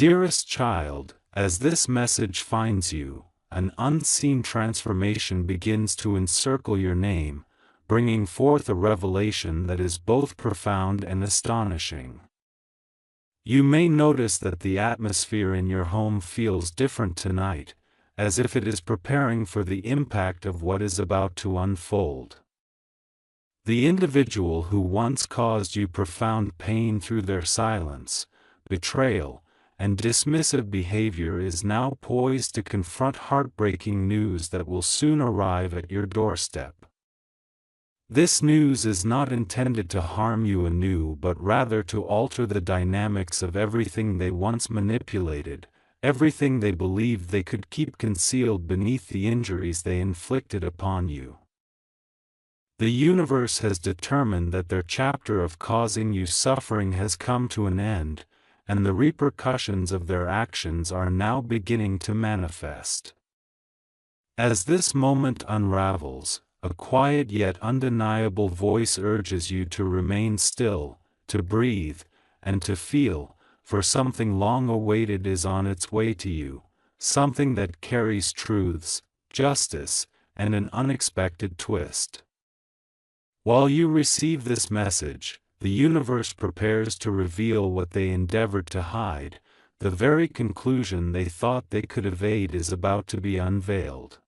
Dearest child, as this message finds you, an unseen transformation begins to encircle your name, bringing forth a revelation that is both profound and astonishing. You may notice that the atmosphere in your home feels different tonight, as if it is preparing for the impact of what is about to unfold. The individual who once caused you profound pain through their silence, betrayal, and dismissive behavior is now poised to confront heartbreaking news that will soon arrive at your doorstep. This news is not intended to harm you anew but rather to alter the dynamics of everything they once manipulated, everything they believed they could keep concealed beneath the injuries they inflicted upon you. The universe has determined that their chapter of causing you suffering has come to an end, and the repercussions of their actions are now beginning to manifest. As this moment unravels, a quiet yet undeniable voice urges you to remain still, to breathe, and to feel, for something long awaited is on its way to you, something that carries truths, justice, and an unexpected twist. While you receive this message, the universe prepares to reveal what they endeavored to hide. The very conclusion they thought they could evade is about to be unveiled.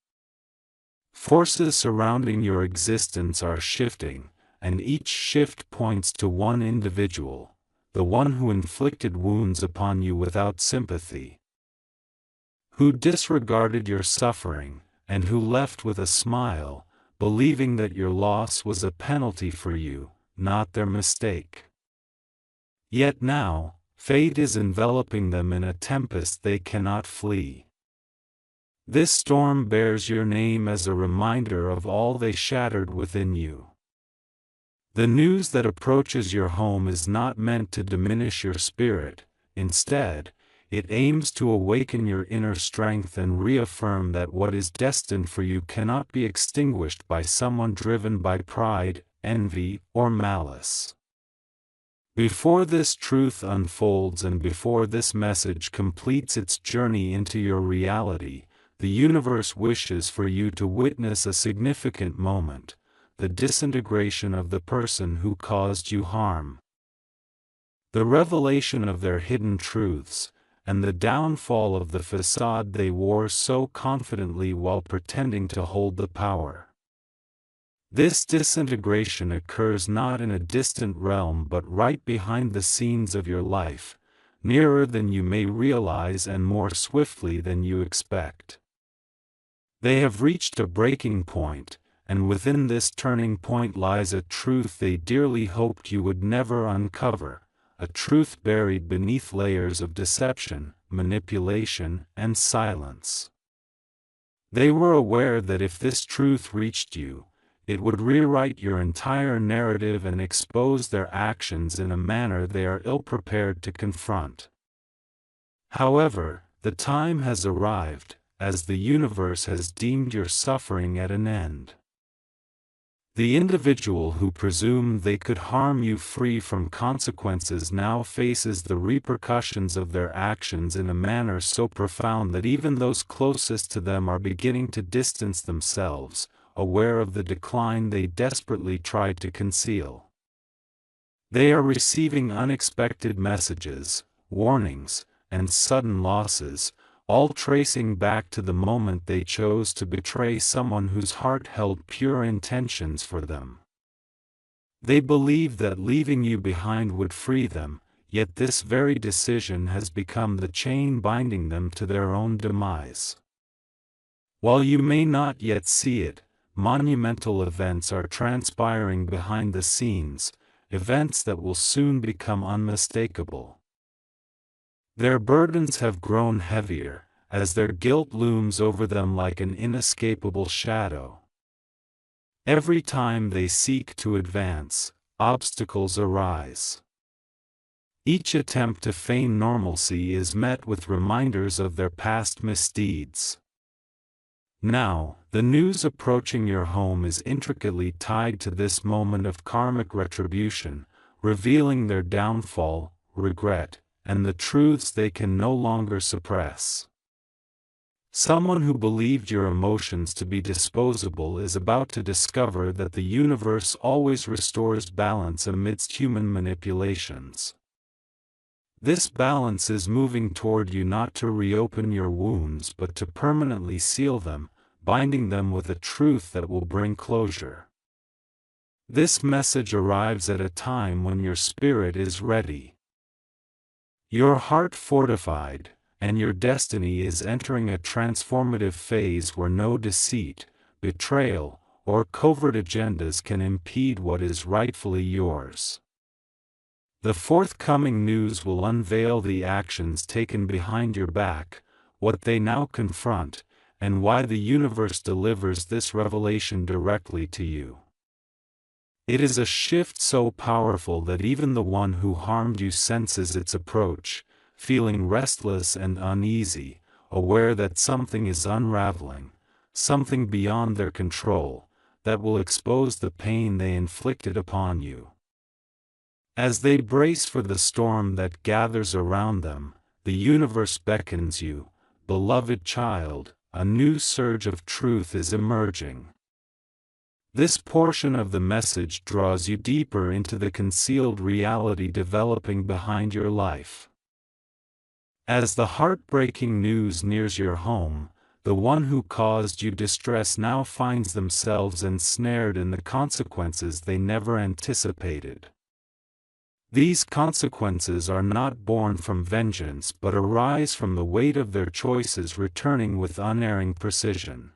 Forces surrounding your existence are shifting, and each shift points to one individual, the one who inflicted wounds upon you without sympathy, who disregarded your suffering, and who left with a smile, believing that your loss was a penalty for you, not their mistake. Yet now, fate is enveloping them in a tempest they cannot flee. This storm bears your name as a reminder of all they shattered within you. The news that approaches your home is not meant to diminish your spirit. Instead, it aims to awaken your inner strength and reaffirm that what is destined for you cannot be extinguished by someone driven by pride, envy, or malice. Before this truth unfolds and before this message completes its journey into your reality, the universe wishes for you to witness a significant moment, the disintegration of the person who caused you harm. The revelation of their hidden truths, and the downfall of the facade they wore so confidently while pretending to hold the power. This disintegration occurs not in a distant realm but right behind the scenes of your life, nearer than you may realize and more swiftly than you expect. They have reached a breaking point, and within this turning point lies a truth they dearly hoped you would never uncover, a truth buried beneath layers of deception, manipulation, and silence. They were aware that if this truth reached you, it would rewrite your entire narrative and expose their actions in a manner they are ill-prepared to confront. However, the time has arrived, as the universe has deemed your suffering at an end. The individual who presumed they could harm you free from consequences now faces the repercussions of their actions in a manner so profound that even those closest to them are beginning to distance themselves, aware of the decline they desperately tried to conceal. They are receiving unexpected messages, warnings, and sudden losses, all tracing back to the moment they chose to betray someone whose heart held pure intentions for them. They believed that leaving you behind would free them, yet this very decision has become the chain binding them to their own demise. While you may not yet see it, monumental events are transpiring behind the scenes, events that will soon become unmistakable. Their burdens have grown heavier, as their guilt looms over them like an inescapable shadow. Every time they seek to advance, obstacles arise. Each attempt to feign normalcy is met with reminders of their past misdeeds. Now, the news approaching your home is intricately tied to this moment of karmic retribution, revealing their downfall, regret, and the truths they can no longer suppress. Someone who believed your emotions to be disposable is about to discover that the universe always restores balance amidst human manipulations. This balance is moving toward you not to reopen your wounds but to permanently seal them, binding them with a truth that will bring closure. This message arrives at a time when your spirit is ready, your heart fortified, and your destiny is entering a transformative phase where no deceit, betrayal, or covert agendas can impede what is rightfully yours. The forthcoming news will unveil the actions taken behind your back, what they now confront, and why the universe delivers this revelation directly to you. It is a shift so powerful that even the one who harmed you senses its approach, feeling restless and uneasy, aware that something is unraveling, something beyond their control, that will expose the pain they inflicted upon you. As they brace for the storm that gathers around them, the universe beckons you, beloved child, a new surge of truth is emerging. This portion of the message draws you deeper into the concealed reality developing behind your life. As the heartbreaking news nears your home, the one who caused you distress now finds themselves ensnared in the consequences they never anticipated. These consequences are not born from vengeance but arise from the weight of their choices returning with unerring precision.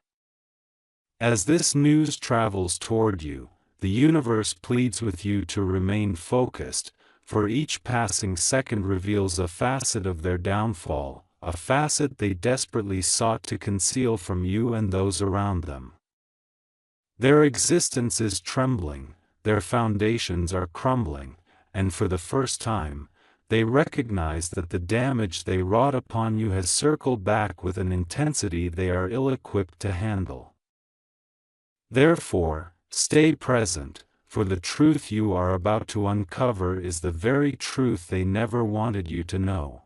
As this news travels toward you, the universe pleads with you to remain focused, for each passing second reveals a facet of their downfall, a facet they desperately sought to conceal from you and those around them. Their existence is trembling, their foundations are crumbling, and for the first time, they recognize that the damage they wrought upon you has circled back with an intensity they are ill-equipped to handle. Therefore, stay present, for the truth you are about to uncover is the very truth they never wanted you to know.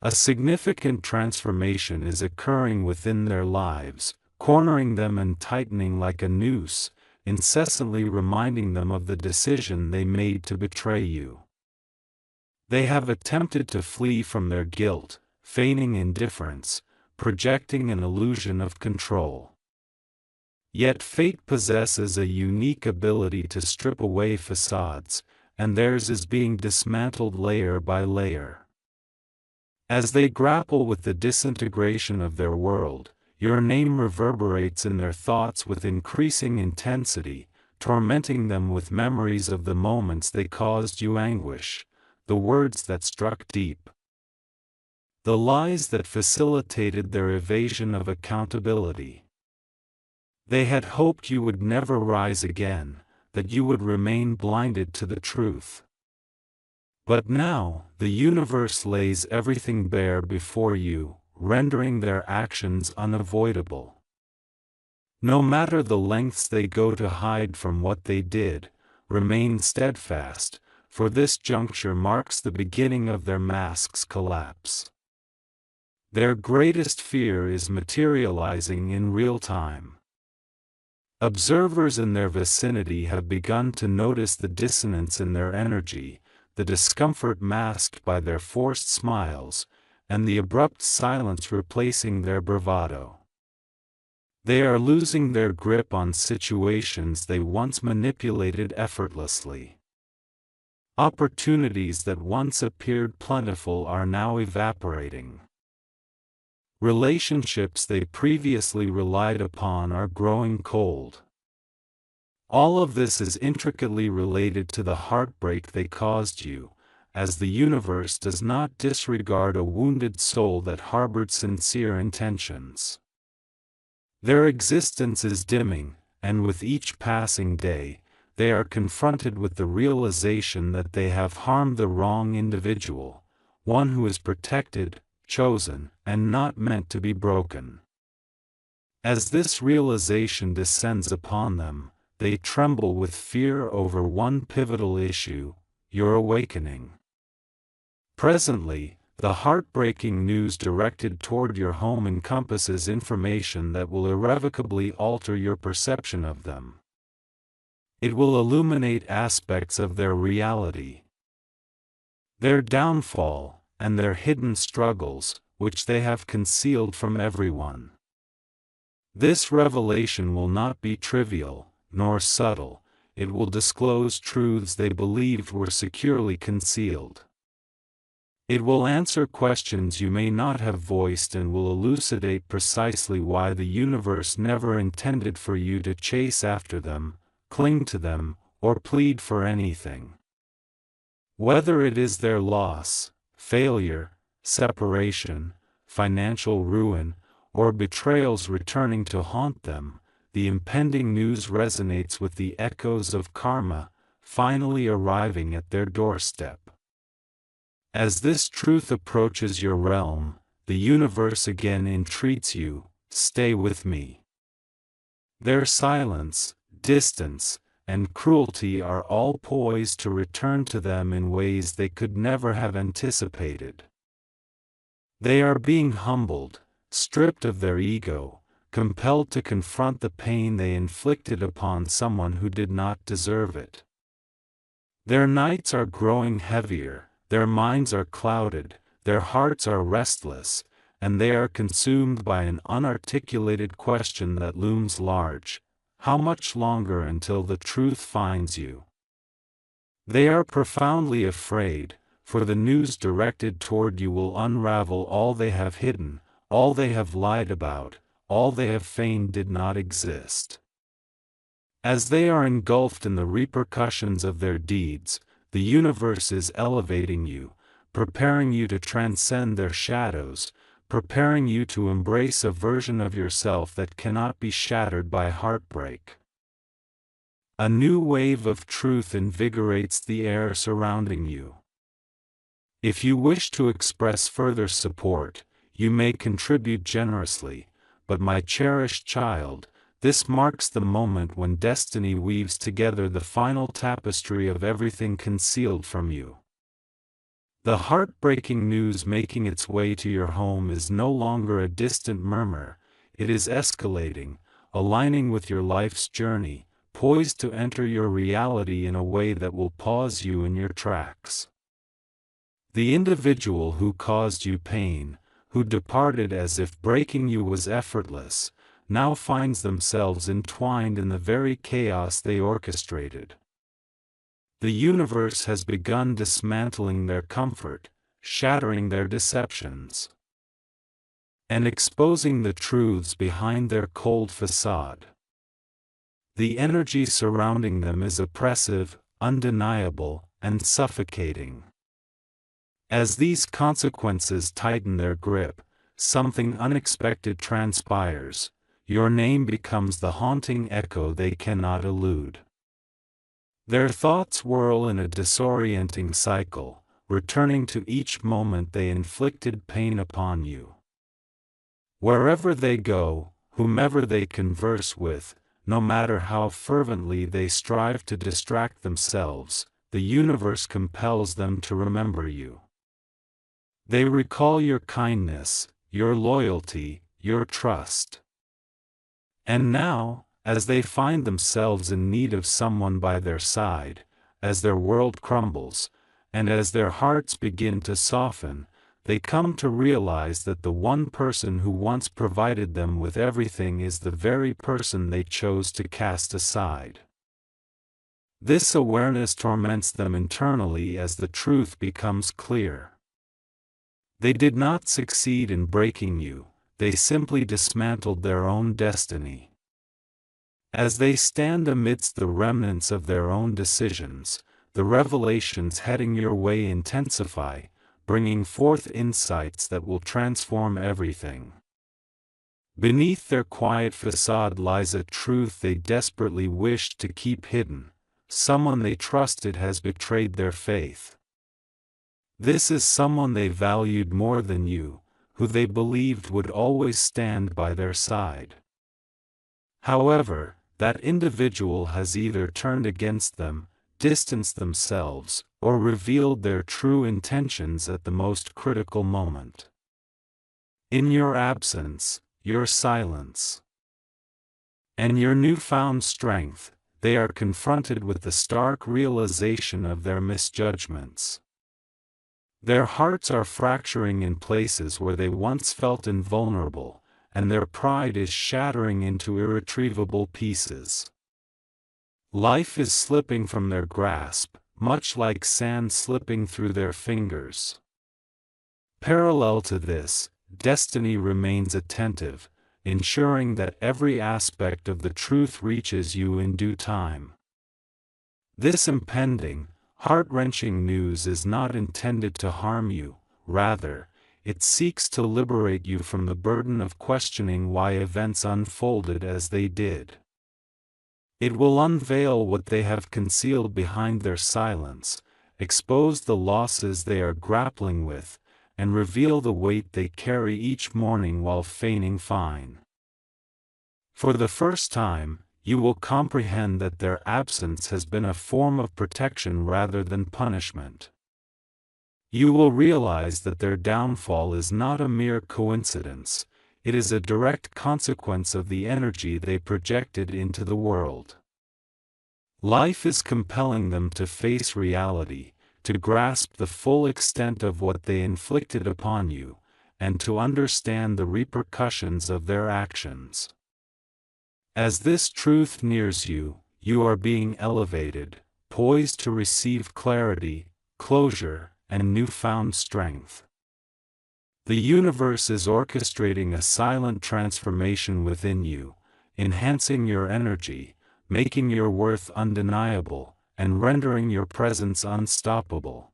A significant transformation is occurring within their lives, cornering them and tightening like a noose, incessantly reminding them of the decision they made to betray you. They have attempted to flee from their guilt, feigning indifference, projecting an illusion of control. Yet fate possesses a unique ability to strip away facades, and theirs is being dismantled layer by layer. As they grapple with the disintegration of their world, your name reverberates in their thoughts with increasing intensity, tormenting them with memories of the moments they caused you anguish, the words that struck deep, the lies that facilitated their evasion of accountability. They had hoped you would never rise again, that you would remain blinded to the truth. But now, the universe lays everything bare before you, rendering their actions unavoidable. No matter the lengths they go to hide from what they did, remain steadfast, for this juncture marks the beginning of their mask's collapse. Their greatest fear is materializing in real time. Observers in their vicinity have begun to notice the dissonance in their energy, the discomfort masked by their forced smiles, and the abrupt silence replacing their bravado. They are losing their grip on situations they once manipulated effortlessly. Opportunities that once appeared plentiful are now evaporating. Relationships they previously relied upon are growing cold. All of this is intricately related to the heartbreak they caused you, as the universe does not disregard a wounded soul that harbored sincere intentions. Their existence is dimming, and with each passing day, they are confronted with the realization that they have harmed the wrong individual, one who is protected, chosen, and not meant to be broken. As this realization descends upon them, they tremble with fear over one pivotal issue, your awakening. Presently, the heartbreaking news directed toward your home encompasses information that will irrevocably alter your perception of them. It will illuminate aspects of their reality, their downfall, and their hidden struggles, which they have concealed from everyone. This revelation will not be trivial, nor subtle. It will disclose truths they believed were securely concealed. It will answer questions you may not have voiced and will elucidate precisely why the universe never intended for you to chase after them, cling to them, or plead for anything. Whether it is their loss, failure, separation, financial ruin, or betrayals returning to haunt them, the impending news resonates with the echoes of karma, finally arriving at their doorstep. As this truth approaches your realm, the universe again entreats you, stay with me. Their silence, distance, and cruelty are all poised to return to them in ways they could never have anticipated. They are being humbled, stripped of their ego, compelled to confront the pain they inflicted upon someone who did not deserve it. Their nights are growing heavier, their minds are clouded, their hearts are restless, and they are consumed by an unarticulated question that looms large: how much longer until the truth finds you? They are profoundly afraid, for the news directed toward you will unravel all they have hidden, all they have lied about, all they have feigned did not exist. As they are engulfed in the repercussions of their deeds, the universe is elevating you, preparing you to transcend their shadows, preparing you to embrace a version of yourself that cannot be shattered by heartbreak. A new wave of truth invigorates the air surrounding you. If you wish to express further support, you may contribute generously, but my cherished child, this marks the moment when destiny weaves together the final tapestry of everything concealed from you. The heartbreaking news making its way to your home is no longer a distant murmur, it is escalating, aligning with your life's journey, poised to enter your reality in a way that will pause you in your tracks. The individual who caused you pain, who departed as if breaking you was effortless, now finds themselves entwined in the very chaos they orchestrated. The universe has begun dismantling their comfort, shattering their deceptions, and exposing the truths behind their cold facade. The energy surrounding them is oppressive, undeniable, and suffocating. As these consequences tighten their grip, something unexpected transpires. Your name becomes the haunting echo they cannot elude. Their thoughts whirl in a disorienting cycle, returning to each moment they inflicted pain upon you. Wherever they go, whomever they converse with, no matter how fervently they strive to distract themselves, the universe compels them to remember you. They recall your kindness, your loyalty, your trust. And now, as they find themselves in need of someone by their side, as their world crumbles, and as their hearts begin to soften, they come to realize that the one person who once provided them with everything is the very person they chose to cast aside. This awareness torments them internally as the truth becomes clear. They did not succeed in breaking you, they simply dismantled their own destiny. As they stand amidst the remnants of their own decisions, the revelations heading your way intensify, bringing forth insights that will transform everything. Beneath their quiet facade lies a truth they desperately wished to keep hidden: someone they trusted has betrayed their faith. This is someone they valued more than you, who they believed would always stand by their side. However, that individual has either turned against them, distanced themselves, or revealed their true intentions at the most critical moment. In your absence, your silence, and your newfound strength, they are confronted with the stark realization of their misjudgments. Their hearts are fracturing in places where they once felt invulnerable, and their pride is shattering into irretrievable pieces. Life is slipping from their grasp, much like sand slipping through their fingers. Parallel to this, destiny remains attentive, ensuring that every aspect of the truth reaches you in due time. This impending, heart-wrenching news is not intended to harm you, rather, it seeks to liberate you from the burden of questioning why events unfolded as they did. It will unveil what they have concealed behind their silence, expose the losses they are grappling with, and reveal the weight they carry each morning while feigning fine. For the first time, you will comprehend that their absence has been a form of protection rather than punishment. You will realize that their downfall is not a mere coincidence, it is a direct consequence of the energy they projected into the world. Life is compelling them to face reality, to grasp the full extent of what they inflicted upon you, and to understand the repercussions of their actions. As this truth nears you, you are being elevated, poised to receive clarity, closure, and newfound strength. The universe is orchestrating a silent transformation within you, enhancing your energy, making your worth undeniable, and rendering your presence unstoppable.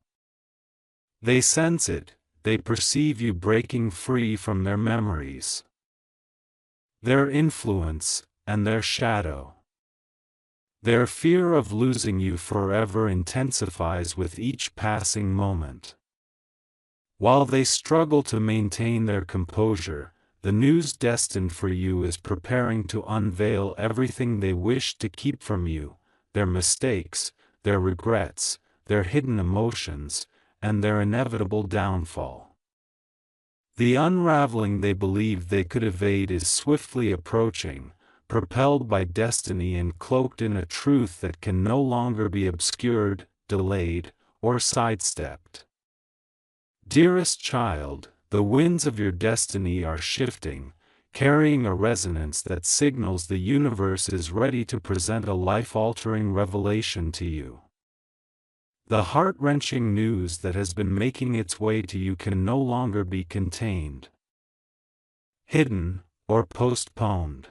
They sense it, they perceive you breaking free from their memories, their influence, and their shadow. Their fear of losing you forever intensifies with each passing moment. While they struggle to maintain their composure, the news destined for you is preparing to unveil everything they wish to keep from you, their mistakes, their regrets, their hidden emotions, and their inevitable downfall. The unraveling they believed they could evade is swiftly approaching, propelled by destiny and cloaked in a truth that can no longer be obscured, delayed, or sidestepped. Dearest child, the winds of your destiny are shifting, carrying a resonance that signals the universe is ready to present a life-altering revelation to you. The heart-wrenching news that has been making its way to you can no longer be contained, hidden, or postponed.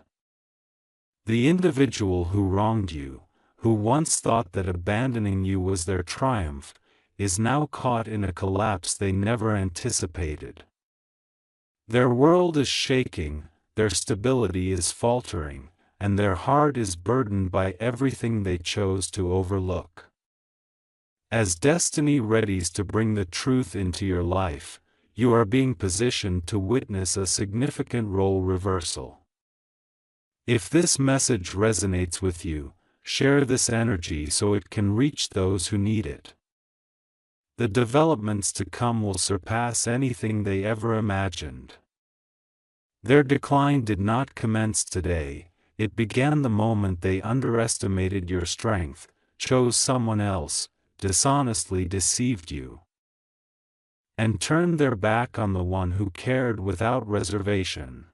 The individual who wronged you, who once thought that abandoning you was their triumph, is now caught in a collapse they never anticipated. Their world is shaking, their stability is faltering, and their heart is burdened by everything they chose to overlook. As destiny readies to bring the truth into your life, you are being positioned to witness a significant role reversal. If this message resonates with you, share this energy so it can reach those who need it. The developments to come will surpass anything they ever imagined. Their decline did not commence today, it began the moment they underestimated your strength, chose someone else, dishonestly deceived you, and turned their back on the one who cared without reservation.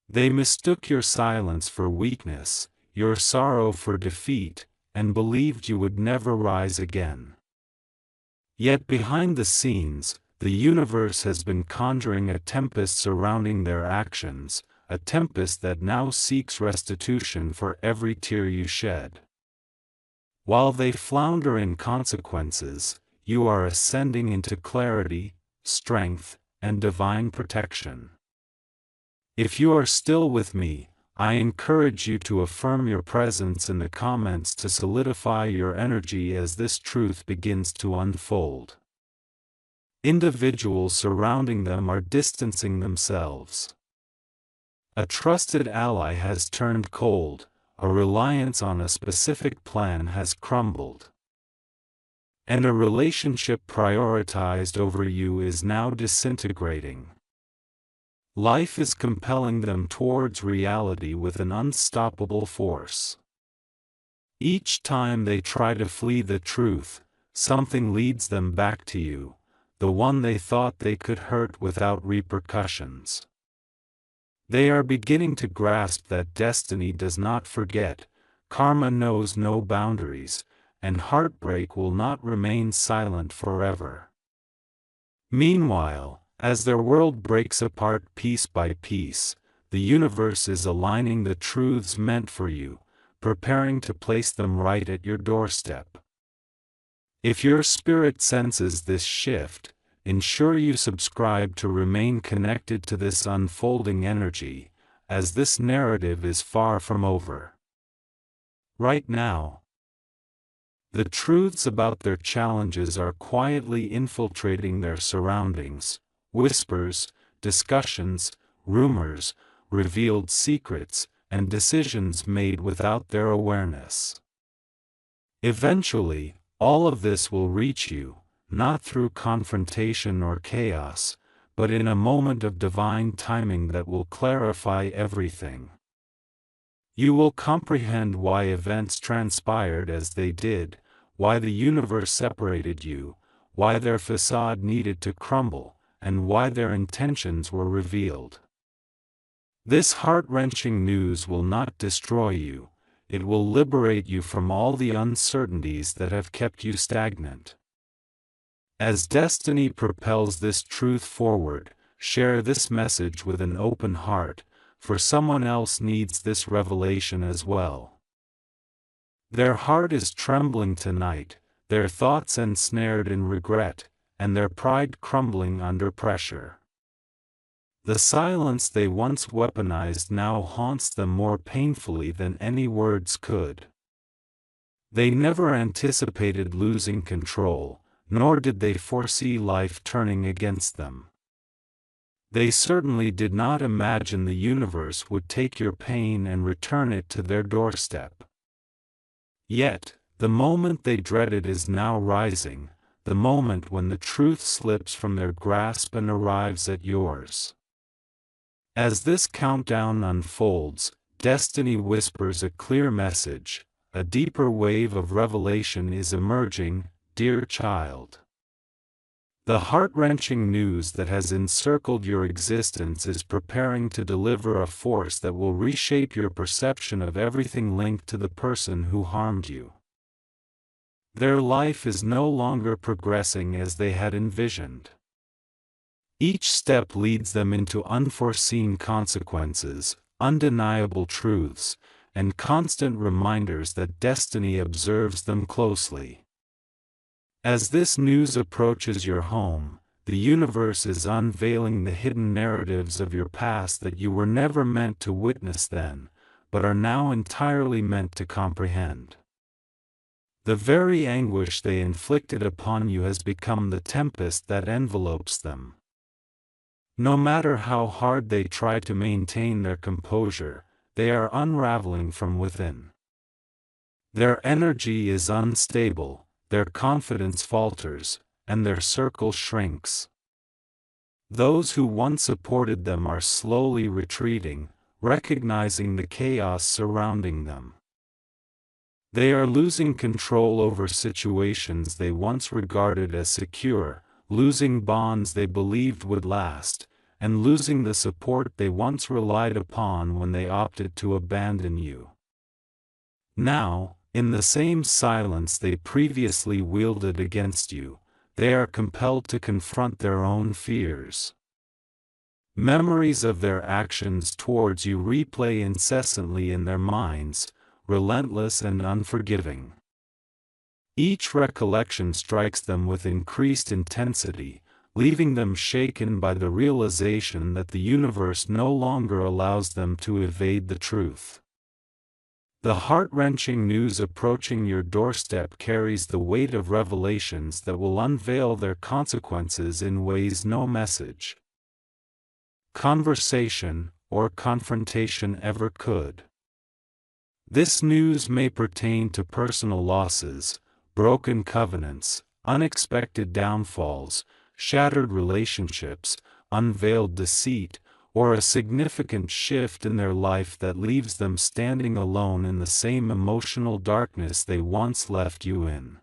They mistook your silence for weakness, your sorrow for defeat, and believed you would never rise again. Yet behind the scenes, the universe has been conjuring a tempest surrounding their actions, a tempest that now seeks restitution for every tear you shed. While they flounder in consequences, you are ascending into clarity, strength, and divine protection. If you are still with me, I encourage you to affirm your presence in the comments to solidify your energy as this truth begins to unfold. Individuals surrounding them are distancing themselves. A trusted ally has turned cold, a reliance on a specific plan has crumbled. And a relationship prioritized over you is now disintegrating. Life is compelling them towards reality with an unstoppable force. Each time they try to flee the truth, something leads them back to you, the one they thought they could hurt without repercussions. They are beginning to grasp that destiny does not forget, karma knows no boundaries, and heartbreak will not remain silent forever. Meanwhile, as their world breaks apart piece by piece, the universe is aligning the truths meant for you, preparing to place them right at your doorstep. If your spirit senses this shift, ensure you subscribe to remain connected to this unfolding energy, as this narrative is far from over. Right now, the truths about their challenges are quietly infiltrating their surroundings. Whispers, discussions, rumors, revealed secrets, and decisions made without their awareness. Eventually, all of this will reach you, not through confrontation or chaos, but in a moment of divine timing that will clarify everything. You will comprehend why events transpired as they did, why the universe separated you, why their facade needed to crumble, and why their intentions were revealed. This heart-wrenching news will not destroy you, it will liberate you from all the uncertainties that have kept you stagnant. As destiny propels this truth forward, share this message with an open heart, for someone else needs this revelation as well. Their heart is trembling tonight, their thoughts ensnared in regret, and their pride crumbling under pressure. The silence they once weaponized now haunts them more painfully than any words could. They never anticipated losing control, nor did they foresee life turning against them. They certainly did not imagine the universe would take your pain and return it to their doorstep. Yet, the moment they dreaded is now rising, the moment when the truth slips from their grasp and arrives at yours. As this countdown unfolds, destiny whispers a clear message, a deeper wave of revelation is emerging, dear child. The heart-wrenching news that has encircled your existence is preparing to deliver a force that will reshape your perception of everything linked to the person who harmed you. Their life is no longer progressing as they had envisioned. Each step leads them into unforeseen consequences, undeniable truths, and constant reminders that destiny observes them closely. As this news approaches your home, the universe is unveiling the hidden narratives of your past that you were never meant to witness then, but are now entirely meant to comprehend. The very anguish they inflicted upon you has become the tempest that envelopes them. No matter how hard they try to maintain their composure, they are unraveling from within. Their energy is unstable, their confidence falters, and their circle shrinks. Those who once supported them are slowly retreating, recognizing the chaos surrounding them. They are losing control over situations they once regarded as secure, losing bonds they believed would last, and losing the support they once relied upon when they opted to abandon you. Now, in the same silence they previously wielded against you, they are compelled to confront their own fears. Memories of their actions towards you replay incessantly in their minds, relentless and unforgiving. Each recollection strikes them with increased intensity, leaving them shaken by the realization that the universe no longer allows them to evade the truth. The heart-wrenching news approaching your doorstep carries the weight of revelations that will unveil their consequences in ways no message, conversation, or confrontation ever could. This news may pertain to personal losses, broken covenants, unexpected downfalls, shattered relationships, unveiled deceit, or a significant shift in their life that leaves them standing alone in the same emotional darkness they once left you in.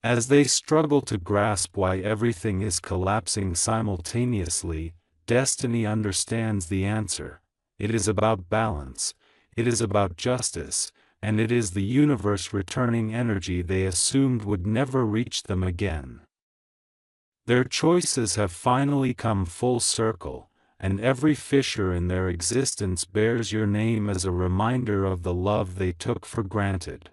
As they struggle to grasp why everything is collapsing simultaneously, destiny understands the answer. It is about balance, it is about justice, and it is the universe returning energy they assumed would never reach them again. Their choices have finally come full circle, and every fissure in their existence bears your name as a reminder of the love they took for granted.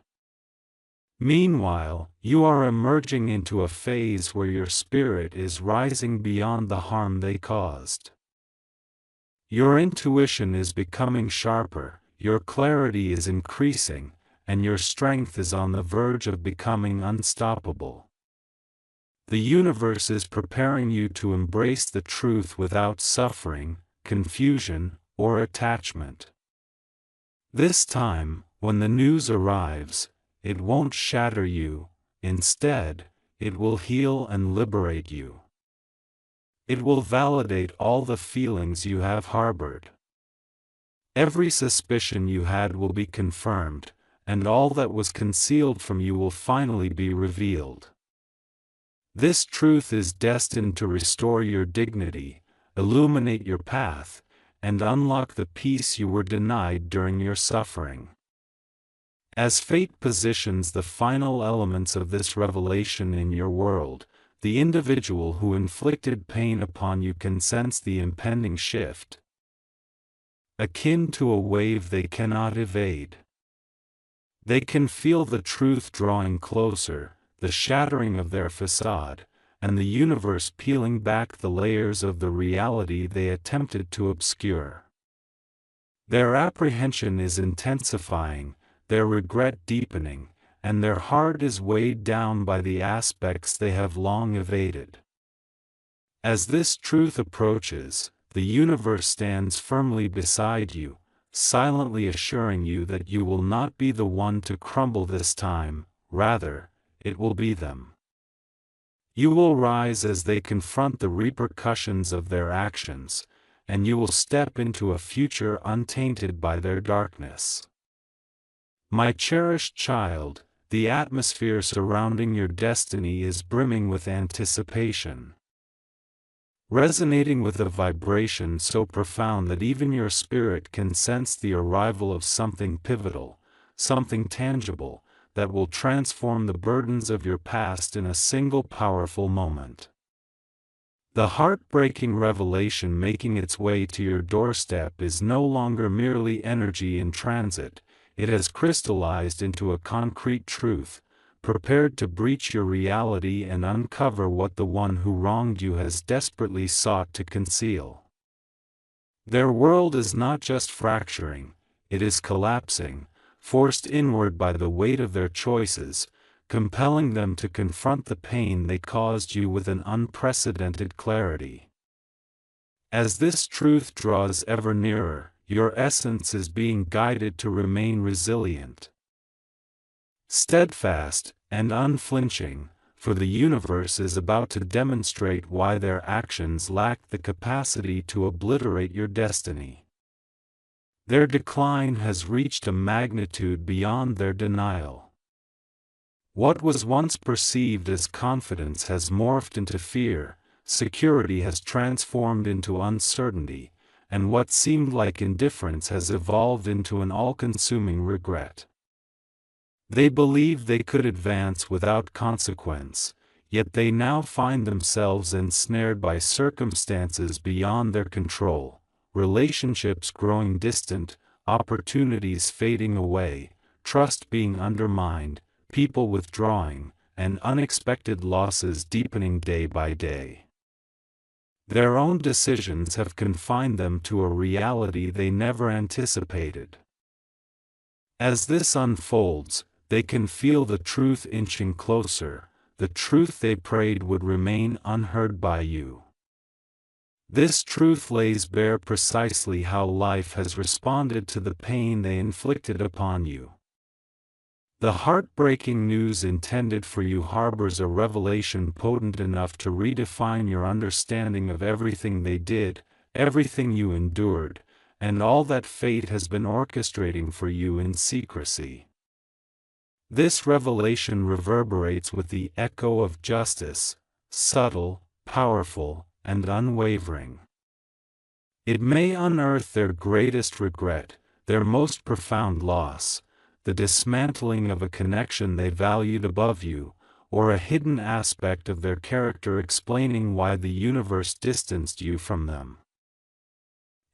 Meanwhile, you are emerging into a phase where your spirit is rising beyond the harm they caused. Your intuition is becoming sharper, your clarity is increasing, and your strength is on the verge of becoming unstoppable. The universe is preparing you to embrace the truth without suffering, confusion, or attachment. This time, when the news arrives, it won't shatter you. Instead, it will heal and liberate you. It will validate all the feelings you have harbored. Every suspicion you had will be confirmed, and all that was concealed from you will finally be revealed. This truth is destined to restore your dignity, illuminate your path, and unlock the peace you were denied during your suffering. As fate positions the final elements of this revelation in your world, the individual who inflicted pain upon you can sense the impending shift, akin to a wave they cannot evade. They can feel the truth drawing closer, the shattering of their facade, and the universe peeling back the layers of the reality they attempted to obscure. Their apprehension is intensifying, their regret deepening, and their heart is weighed down by the aspects they have long evaded. As this truth approaches, the universe stands firmly beside you, silently assuring you that you will not be the one to crumble this time, rather, it will be them. You will rise as they confront the repercussions of their actions, and you will step into a future untainted by their darkness. My cherished child, the atmosphere surrounding your destiny is brimming with anticipation. Resonating with a vibration so profound that even your spirit can sense the arrival of something pivotal, something tangible, that will transform the burdens of your past in a single powerful moment. The heartbreaking revelation making its way to your doorstep is no longer merely energy in transit, it has crystallized into a concrete truth, prepared to breach your reality and uncover what the one who wronged you has desperately sought to conceal. Their world is not just fracturing, it is collapsing, forced inward by the weight of their choices, compelling them to confront the pain they caused you with an unprecedented clarity. As this truth draws ever nearer, your essence is being guided to remain resilient, steadfast, and unflinching, for the universe is about to demonstrate why their actions lack the capacity to obliterate your destiny. Their decline has reached a magnitude beyond their denial. What was once perceived as confidence has morphed into fear, security has transformed into uncertainty, and what seemed like indifference has evolved into an all-consuming regret. They believed they could advance without consequence, yet they now find themselves ensnared by circumstances beyond their control, relationships growing distant, opportunities fading away, trust being undermined, people withdrawing, and unexpected losses deepening day by day. Their own decisions have confined them to a reality they never anticipated. As this unfolds, they can feel the truth inching closer, the truth they prayed would remain unheard by you. This truth lays bare precisely how life has responded to the pain they inflicted upon you. The heartbreaking news intended for you harbors a revelation potent enough to redefine your understanding of everything they did, everything you endured, and all that fate has been orchestrating for you in secrecy. This revelation reverberates with the echo of justice, subtle, powerful, and unwavering. It may unearth their greatest regret, their most profound loss, the dismantling of a connection they valued above you, or a hidden aspect of their character explaining why the universe distanced you from them.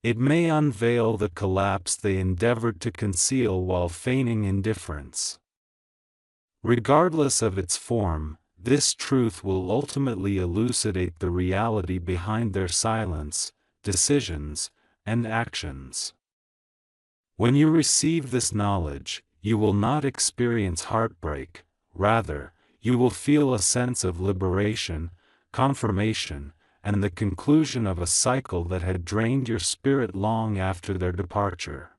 It may unveil the collapse they endeavored to conceal while feigning indifference. Regardless of its form, this truth will ultimately elucidate the reality behind their silence, decisions, and actions. When you receive this knowledge, you will not experience heartbreak, rather, you will feel a sense of liberation, confirmation, and the conclusion of a cycle that had drained your spirit long after their departure.